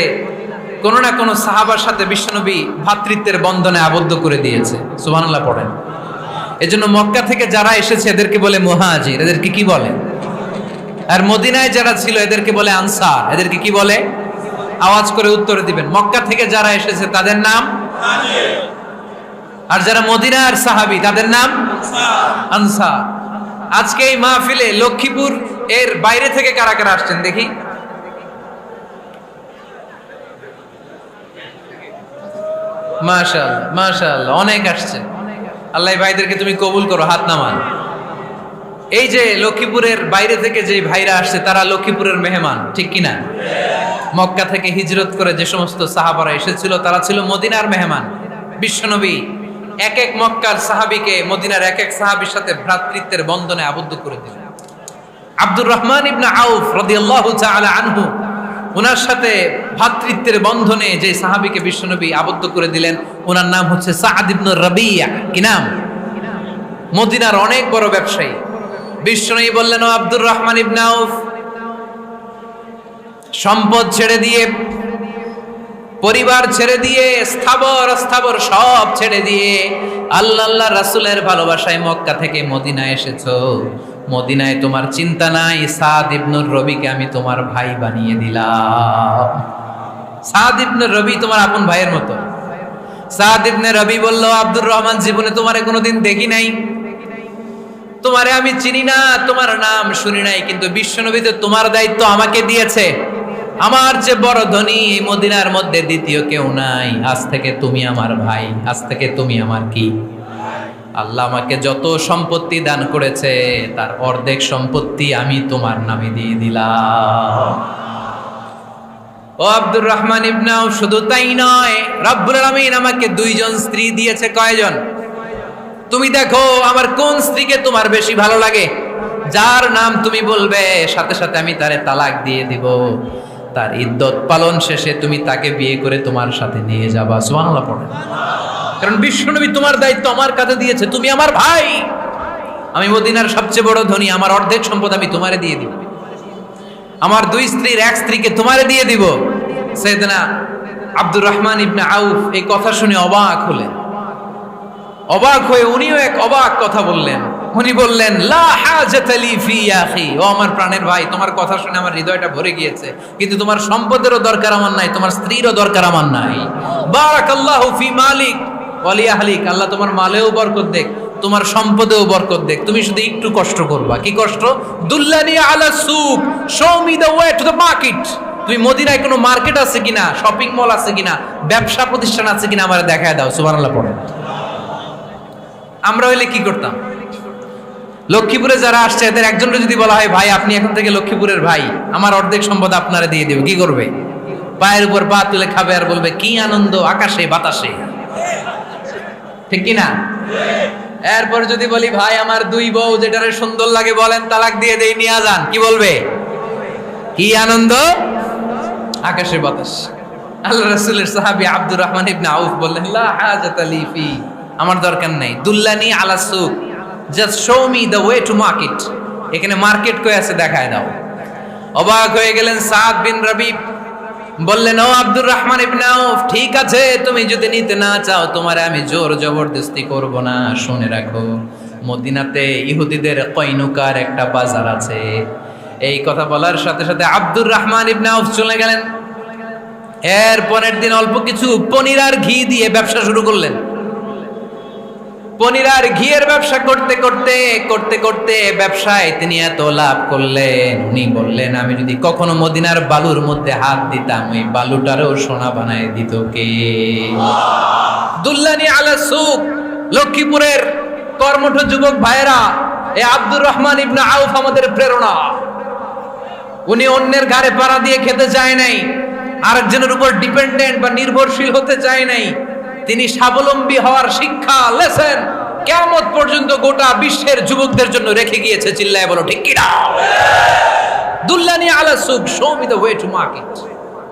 [SPEAKER 1] কোনো না কোনো সাহাবার সাথে বিশ্বনবী ভ্রাতৃত্বের বন্ধনে আবদ্ধ করে দিয়েছে। সুবহানাল্লাহ পড়েন। এজন্য মক্কা থেকে যারা এসেছে এদেরকে বলে মুহাজির, এদেরকে কি বলে? আর মদিনায় যারা ছিল এদেরকে বলে আনসার, এদেরকে কি বলে? আওয়াজ করে উত্তরে দিবেন। মক্কা থেকে যারা এসেছে তাদের নাম মুহাজির, আর যারা মদিনার সাহাবী তাদের নাম আনসার। আজকে এই মাহফিলে লক্ষ্মীপুর এর বাইরে থেকে কারা কারা আসছেন দেখি? মাশাআল্লাহ মাশাআল্লাহ, অনেক আসছে। আল্লাহ ভাইদেরকে তুমি কবুল করো, হাত নামান। এই যে লক্ষ্মীপুরের বাইরে থেকে যে ভাইরা আসছে তারা লক্ষ্মীপুরের মেহমান, ঠিক কিনা? মক্কা থেকে হিজরত করে যে সমস্ত সাহাবারা এসেছিল তারা ছিল মদিনার মেহমান। বিশ্বনবী এক এক মক্কার সাহাবীকে মদিনার এক এক সাহাবীর সাথে ভ্রাতৃত্বের বন্ধনে আবদ্ধ করে দিলেন। আব্দুর রহমান ইবনে আউফ রাদিয়াল্লাহু তাআলা আনহু, ওনার সাথে ভ্রাতৃত্বের বন্ধনে যে সাহাবীকে বিশ্বনবী আবদ্ধ করে দিলেন ওনার নাম হচ্ছে সাআদ ইবনে রাবিয়া। কি নাম? মদিনার অনেক বড় ব্যবসায়ী। বিশ্বনবী বললেন, ও আব্দুর রহমান ইবনে আউফ, সম্পদ ছেড়ে দিয়ে, পরিবার ছেড়ে দিয়ে, স্থাবর অস্থাবর সব ছেড়ে দিয়ে আল্লাহ রাসূলের ভালোবাসায় মক্কা থেকে মদিনায় এসেছো। মদিনায় তোমার চিন্তা নাই, সাদ ইবনুর রবিকে আমি তোমার ভাই বানিয়ে দিলাম। সাদ ইবনে রবি তোমার আপন ভাইয়ের মতো। সাদ ইবনে রবি বলল, আব্দুর রহমান, জীবনে তোমারে কোনোদিন দেখি নাই, তোমারে আমি চিনি না, তোমার নাম শুনি নাই, কিন্তু বিশ্বনবী তো তোমার দায়িত্ব আমাকে দিয়েছে। আমার যে বড় ধনী এই মদিনার মধ্যে দ্বিতীয় কেউ নাই। আজ থেকে তুমি আমার ভাই, আজ থেকে তুমি আমার কি? আল্লাহ আমাকে যত সম্পত্তি দান করেছে তার অর্ধেক সম্পত্তি আমি তোমার নামে দিয়ে দিলাম। ও আব্দুর রহমান ইবনে আউফ, শুধু তাই নয়, রব্বুল আলামিন আমাকে দুইজন স্ত্রী দিয়েছে। কয়জন? তুমি দেখো আমার কোন স্ত্রীকে তোমার বেশি ভালো লাগে, যার নাম তুমি বলবে সাথে সাথে আমি তারে তালাক দিয়ে দিব। তার ইদ্যত পালন শেষে তুমি তাকে বিয়ে করে তোমার সাথে নিয়ে যাবা। সুবহানাল্লাহ পড়ে। কারণ বিশ্বনবী তোমার দায়িত্ব আমার কাছে দিয়েছে, তুমি আমার ভাই, আমি মদিনার সবচেয়ে বড় ধনী, আমার অর্ধেক সম্পদ আমি তোমারে দিয়ে দিব। আমার দুই স্ত্রীর এক স্ত্রীকে তোমারে দিয়ে দিব। সাইয়েদনা আব্দুর রহমান ইবনে আউফ এই কথা শুনে অবাক হলেন। অবাক হয়ে উনিও এক অবাক কথা বললেন। উনি বললেন, লা হাজাতা লি ফি আখি, ও আমার প্রাণের ভাই, তোমার কথা শুনে আমার হৃদয়টা ভরে গিয়েছে, কিন্তু তোমার সম্পদেরও দরকার আমার নাই, তোমার স্ত্রীরও দরকার আমার নাই। বারাকাল্লাহু ফি মালিক ওয়া লি আহলিক, আল্লাহ তোমার মালেও বরকত দেখ, তোমার সম্পদেও বরকত দেখ। তুমি শুধু একটু কষ্ট করবা। কি কষ্ট? দুল্লানি আলা সুক, show me the way to the market. তুমি মদিনায় কোনো মার্কেট আছে কিনা, শপিং মল আছে কিনা, ব্যবসা প্রতিষ্ঠান আছে কিনা আমারে দেখায় দাও। সুবহানাল্লাহ পড়ে। আমরা হইলে কি করতাম? লক্ষ্মীপুরে যারা আসছে এদের একজনকে যদি বলা হয়, ভাই আপনি এখন থেকে লক্ষ্মীপুরের ভাই, আমার অর্ধেক সম্পদ আপনারে দিয়ে দেব, কি করবে? পায়ের উপর পা তুলে খাবে আর বলবে, কি আনন্দ আকাশে বাতাসে, ঠিক কিনা? এরপর যদি বলি, ভাই আমার দুই বউ যেটারে সুন্দর লাগে বলেন তালাক দিয়ে দেই, নিয়ে যান, কি বলবে? কি আনন্দ আকাশে বাতাস। আল্লাহ রাসূলের সাহাবী আব্দুর রহমান ইবনে আউফ বললেন, লা হাজাতা লি ফি, আমার দরকার নাই। দুল্লানি আলা সুক, just show me the way to market. এখানে মার্কেট কই আছে দেখায় দাও। অবাক হয়ে গেলেন সাদ বিন রবি, বললেন, ও আব্দুর রহমান ইবনে আউফ, ঠিক আছে, তুমি যদি নিতে না চাও তোমারে আমি জোর জবরদস্তি করব না। শুনে রাখো, মদিনাতে ইহুদিদের কয়নুকার একটা বাজার আছে। এই কথা বলার সাথে সাথে আব্দুর রহমান ইবনে আউফ চলে গেলেন। এর পরের দিন অল্প কিছু পনির আর ঘি দিয়ে ব্যবসা শুরু করলেন। পনির আর ঘিয়ের ব্যবসা করতে করতে করতে করতে ব্যবসায় তিনি এত লাভ করলেন, উনি বললেন, আমি যদি কখনো মদিনার বালুর মধ্যে হাত দিতাম ওই বালুটারও সোনা বানায় দিত কে? দুল্লানি আলা সুক। লক্ষ্মীপুরের কর্মঠ যুবক ভাইরা, এই আব্দুর রহমান ইবনে আউফ আমাদের প্রেরণা। উনি অন্যের ঘাড়ে পাড়া দিয়ে খেতে চায় নাই, আরেকজনের উপর ডিপেন্ডেন্ট বা নির্ভরশীল হতে চায় নাই। তিনি স্বাবলম্বী হওয়ার শিক্ষা, লেসন কিয়ামত পর্যন্ত গোটা বিশ্বের যুবকদের জন্য রেখে গিয়েছে। চিল্লায় বলো ঠিক কিনা? দুল্লানি আলা সুক, show me the way to market.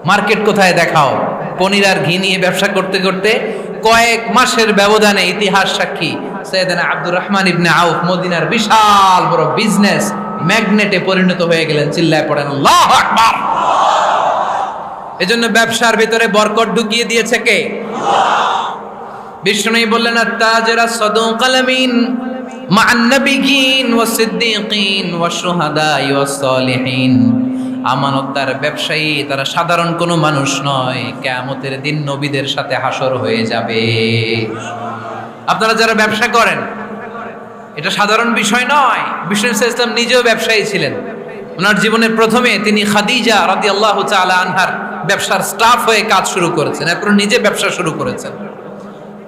[SPEAKER 1] Market কোথায় দেখাও। পনির আর ঘি নিয়ে ব্যবসা করতে করতে কয়েক মাসের ব্যবধানে ইতিহাস সাক্ষী সাইয়েদনা আব্দুর রহমান ইবনে আউফ মদিনার বিশাল বড় বিজনেস ম্যাগনেটে পরিণত হয়ে গেলেন। চিল্লায় পড়েন আল্লাহু আকবার। এজন্য ব্যবসার ভিতরে বরকত ঢুকিয়ে দিয়েছে কে? বিষ্ণু বললেন, আত-তাজিরা সাদুকাল আমিন মা'আন নাবিয়্যিন ওয়াস সিদ্দীকিন ওয়াশ শুহাদাই ওয়াস সালিহিন। আমানতদার ব্যবসায়ী তারা সাধারণ কোনো মানুষ নয়, কিয়ামতের দিন নবীদের সাথে হাসর হয়ে যাবে। আপনারা যারা ব্যবসা করেন, এটা সাধারণ বিষয় নয়। বিষ্ণু সাল্লাল্লাহু আলাইহি ওয়াসাল্লাম নিজেও ব্যবসায়ী ছিলেন। ওনার জীবনের প্রথমে তিনি খাদিজা রাদিয়াল্লাহু তাআলা আনহার ব্যবসার স্টাফ হয়ে কাজ শুরু করেছেন, এরপর নিজে ব্যবসা শুরু করেছেন।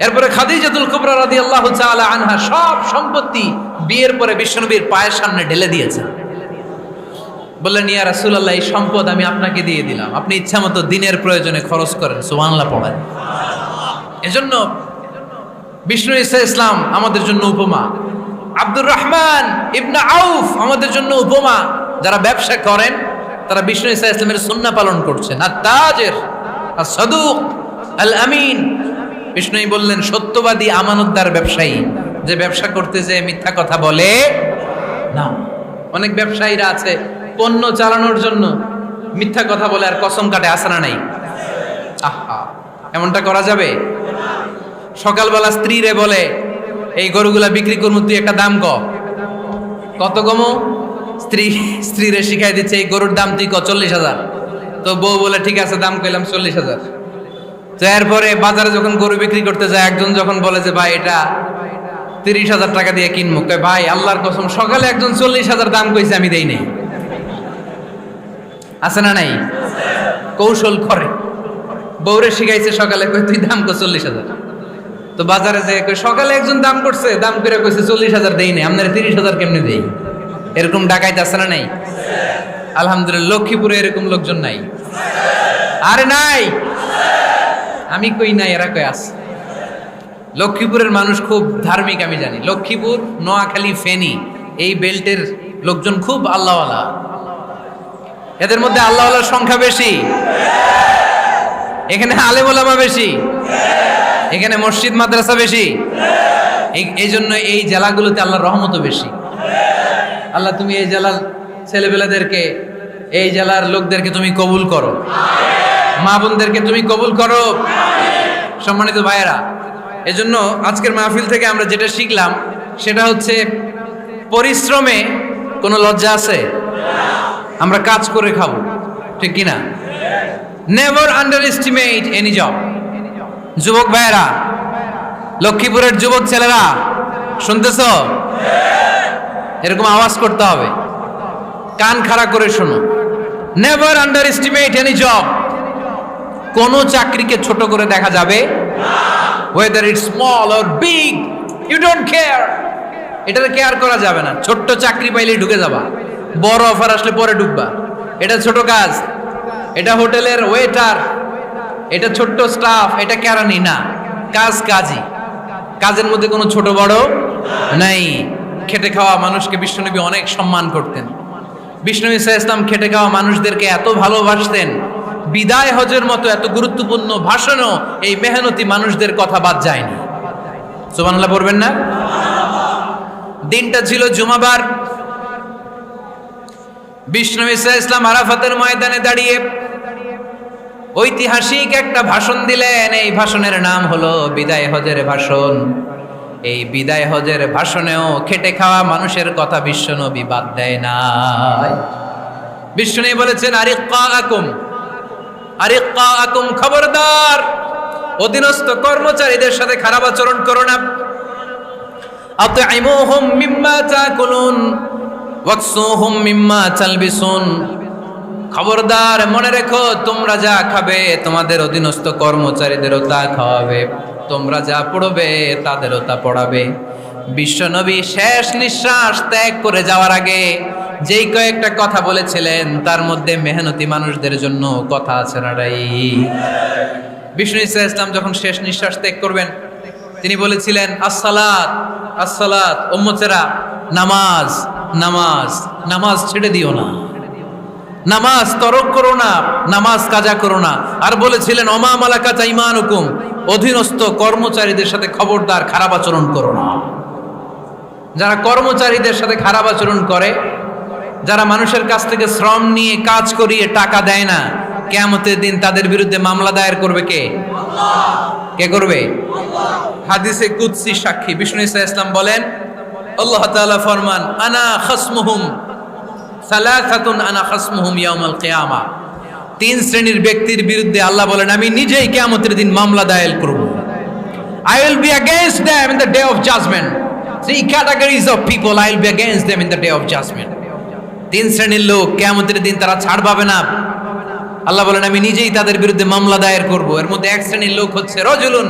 [SPEAKER 1] এরপরে খাদিজাতুল কুবরা রাদিয়াল্লাহু তাআলা আনহা সব সম্পত্তি বিয়ের পরে বিশ্বনবীর পায়ের সামনে ঢেলে দিয়েছেন। বললেন, ইয়া রাসূলুল্লাহ, এই সম্পদ আমি আপনাকে দিয়ে দিলাম, আপনি ইচ্ছামতো দিনের প্রয়োজনে খরচ করেন। সুবহানাল্লাহ পড়েন। এজন্য বিষ্ণু ঈসা ইসলাম আমাদের জন্য উপমা, আব্দুর রহমান ইবনে আউফ আমাদের জন্য উপমা। যারা ব্যবসা করেন তারা বিষ্ণু ঈসা ইসলামের সুন্নাহ পালন করছেন। আত-তাজির আস-সাদুক আল-আমিন, বিষ্ণুই বললেন সত্যবাদী আমানতদার ব্যবসায়ী, যে ব্যবসা করতে যে মিথ্যা কথা বলে না। অনেক ব্যবসায়ীরা আছে পণ্য চালানোর জন্য মিথ্যা কথা বলে আর কসম কাটে, আছে না নাই? আহা, এমনটা করা যাবে? সকালবেলা স্ত্রীরে বলে, এই গরুগুলা বিক্রি করবো, তুই একটা দাম কত কমো? স্ত্রীরে শিখাই দিচ্ছে এই গরুর দাম তুই 40,000। তো বউ বলে ঠিক আছে, দাম কইলাম 40,000। তো এরপরে বাজারে যখন গরু বিক্রি করতে যায়, একজন যখন বলে যে ভাই এটা 30,000 টাকা দিয়ে কিনবো, কয় ভাই আল্লাহর কসম সকালে একজন 40,000 দাম কইছে, আমি দেই নাই। আছে না নাই? কৌশল করে। বউরে শিখাইছে সকালে, কই তুই দাম কর 40,000। তো বাজারে যে সকালে একজন দাম করছে, দাম করে কইছে 40,000 দেই নাই, আপনারা 30,000 কেমনে দেই? এরকম ডাকাইত আছে না নাই? আলহামদুলিল্লাহ লক্ষ্মীপুরে এরকম লোকজন নাই। আরে নাই, আমি কই নাই, এরা কই আছে। লক্ষ্মীপুরের মানুষ খুব ধার্মিক, আমি জানি। লক্ষ্মীপুর, নোয়াখালী, ফেনী এই বেল্টের লোকজন খুব আল্লাহওয়ালা। এদের মধ্যে আল্লাহওয়ালার সংখ্যা বেশি, এখানে আলেম ওলামা বেশি, এখানে মসজিদ মাদ্রাসা বেশি। এই জন্য এই জেলাগুলোতে আল্লাহর রহমতও বেশি। আল্লাহ তুমি এই জেলার ছেলেবেলাদেরকে, এই জেলার লোকদেরকে তুমি কবুল করো, মা বোনদেরকে তুমি কবুল করো। সম্মানিত ভাইয়েরা, এজন্য আজকের মাহফিল থেকে আমরা যেটা শিখলাম সেটা হচ্ছে পরিশ্রমে কোনো লজ্জা আছে? আমরা কাজ করে খাবো, ঠিক কিনা? Never under estimate any job. যুবক ভাইয়েরা, লক্ষ্মীপুরের যুবক ছেলেরা শুনতেছ? এরকম আওয়াজ করতে হবে, কান খাড়া করে শোনো। Never under estimate any job. কোন চাকরিকে ছোট করে দেখা যাবে না। whether it's small or big, you don't care. এটাতে কেয়ার করা যাবে না। ছোট্ট চাকরি পাইলেই ঢুকে যাবা, বড় অফার আসলে পরে ঢুকবা। এটা ছোট কাজ, এটা হোটেলের ওয়েটার, এটা ছোট্ট স্টাফ, এটা কেরানি না। কাজ কাজই, কাজের মধ্যে কোনো ছোট বড় নাই। খেটে খাওয়া মানুষকে বিশ্বনবী অনেক সম্মান করতেন। বিষ্ণু ঈসা ইসলাম খেটে খাওয়া মানুষদেরকে এত ভালোবাসতেন, বিদায় হজের মতো এত গুরুত্বপূর্ণ ভাষণও এই মেহনতি মানুষদের কথা বাদ যায়নি। সুবহানাল্লাহ পড়বেন না? দিনটা ছিল জুমাবার। বিষ্ণু ঈসা ইসলাম আরাফাতের ময়দানে দাঁড়িয়ে ঐতিহাসিক একটা ভাষণ দিলেন। এই ভাষণের নাম হলো বিদায় হজের ভাষণ। এই বিদায় হজের ভাষণেও খেটে খাওয়া মানুষের কথা বিশ্বনবী বাদ দেয় নাই। বিশ্বনবী বলেছেন, আরিক্কাকুম, খবরদার, অধীনস্থ কর্মচারীদের সাথে খারাপ আচরণ করো না। আতঈমুহুম মিম্মা তাকুলুন ওয়াকসুহুম মিম্মা তালবিসুন। খবরদার, মনে রেখো, তোমরা যা খাবে তোমাদের অধীনস্থ কর্মচারীদেরও তা খাওয়াবে, তোমরা যা পড়বে তাদেরও তা পড়াবে। বিশ্বনবী শেষ নিঃশ্বাস ত্যাগ করে যাওয়ার আগে যেই কয়েকটা কথা বলেছিলেন তার মধ্যে মেহনতি মানুষদের জন্য কথা আছে না রাই? বিষ্ণু ঈসা ইসলাম যখন শেষ নিঃশ্বাস ত্যাগ করবেন, তিনি বলেছিলেন, আসসালাত আসসালাত, উম্মতেরা, নামাজ নামাজ, নামাজ ছেড়ে দিও না, নামাজ তরক করো না, নামাজ কাজা করো না। আর বলেছিলেন, ওমা মালাকাত আইমানুকুম, অধীনস্থ কর্মচারীদের সাথে খবরদার খারাপ আচরণ করো না। যারা কর্মচারীদের সাথে খারাপ আচরণ করে, যারা মানুষের কাছ থেকে শ্রম নিয়ে কাজ করিয়ে টাকা দেয় না, কিয়ামতের দিন তাদের বিরুদ্ধে মামলা দায়ের করবে কে? কে করবে? হাদিসে কুদসি সাক্ষী বিষ্ণু ঈসা ইসলাম বলেন, আল্লাহ তাআলা ফরমান, আনা খাসমুহুম সালাসাতুন আনা খাসমুহুম ইয়াউমাল কিয়ামা। তিন শ্রেণীর ব্যক্তির বিরুদ্ধে আল্লাহ বলেন, আমি নিজেই কিয়ামতের দিন মামলা দায়ের করব। I will be against them in the day of judgment. Three categories of people, I will be against them in the day of judgment. তিন শ্রেণীর লোক কিয়ামতের দিন তারা ছাড় পাবে না। আল্লাহ বলেন, আমি নিজেই তাদের বিরুদ্ধে মামলা দায়ের করব। এর মধ্যে এক শ্রেণীর লোক হচ্ছে রজুলুন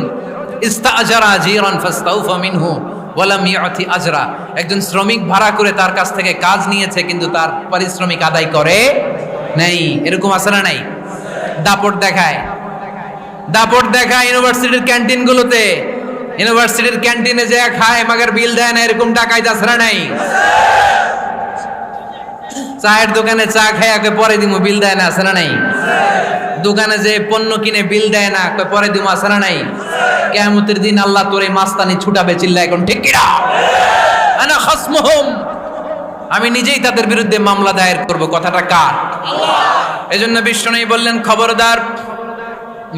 [SPEAKER 1] ইস্তাআজারা আজীরান ফাস্তাউফা মিনহু ওয়া লাম ইউতি আজরা, একজন শ্রমিক ভাড়া করে তার কাছ থেকে কাজ নিয়েছে কিন্তু তার পারিশ্রমিক আদায় করে নাই। এরকম আছে না নাই? দাপট দেখায় ইউনিভার্সিটির ক্যান্টিনগুলোতে, ইউনিভার্সিটির ক্যান্টিনে যে খায় মাগার বিল দেয় না, এরকম টাকায় আছে না নাই? চায়ের দোকানে চা খায় পরে দিমু, বিল দেয় না, আছে না নাই? দোকানে যে পণ্য কিনে বিল দেয় না, পরে দিমু, আছে না নাই? কিয়ামতের দিন আল্লাহ তোরে মাস্তানি ছুটাবে, চিল্লা এখন ঠিক কিনা? আনা খাসমুহুম, আমি নিজেই তাদের বিরুদ্ধে মামলা দায়ের করব। কথাটা কার? আল্লাহ। এজন্য বিশ্বনবী বললেন, খবরদার,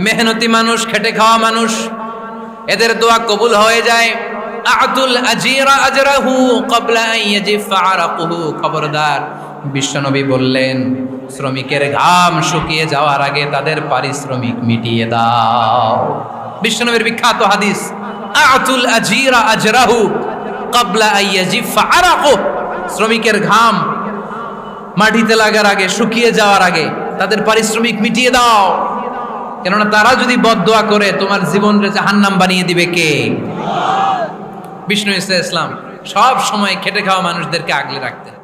[SPEAKER 1] মেহনতি মানুষ, খেটে খাওয়া মানুষ, এদের দোয়া কবুল হয়ে যায়। আতুল আজীরা আজরাহু ক্বাবলা আন ইয়াজিফা আরাকুহু, খবরদার, বিশ্বনবী বললেন, শ্রমিকের ঘাম শুকিয়ে যাওয়ার আগে তাদের পারিশ্রমিক মিটিয়ে দাও। বিশ্বনবীর বিখ্যাত হাদিস, আতুল আজীরা আজরাহু ক্বাবলা আন ইয়াজিফা আরাকুহু, শ্রমিকের ঘাম মাটিতে লাগার আগে, শুকিয়ে যাওয়ার আগে তাদের পারিশ্রমিক মিটিয়ে দাও। কেননা তারা যদি বদদোয়া করে তোমার জীবনকে জাহান্নাম বানিয়ে দিবে কে? বিষ্ণু ইসলাম সব সময় খেটে খাওয়া মানুষদেরকে আগলে রাখতেন।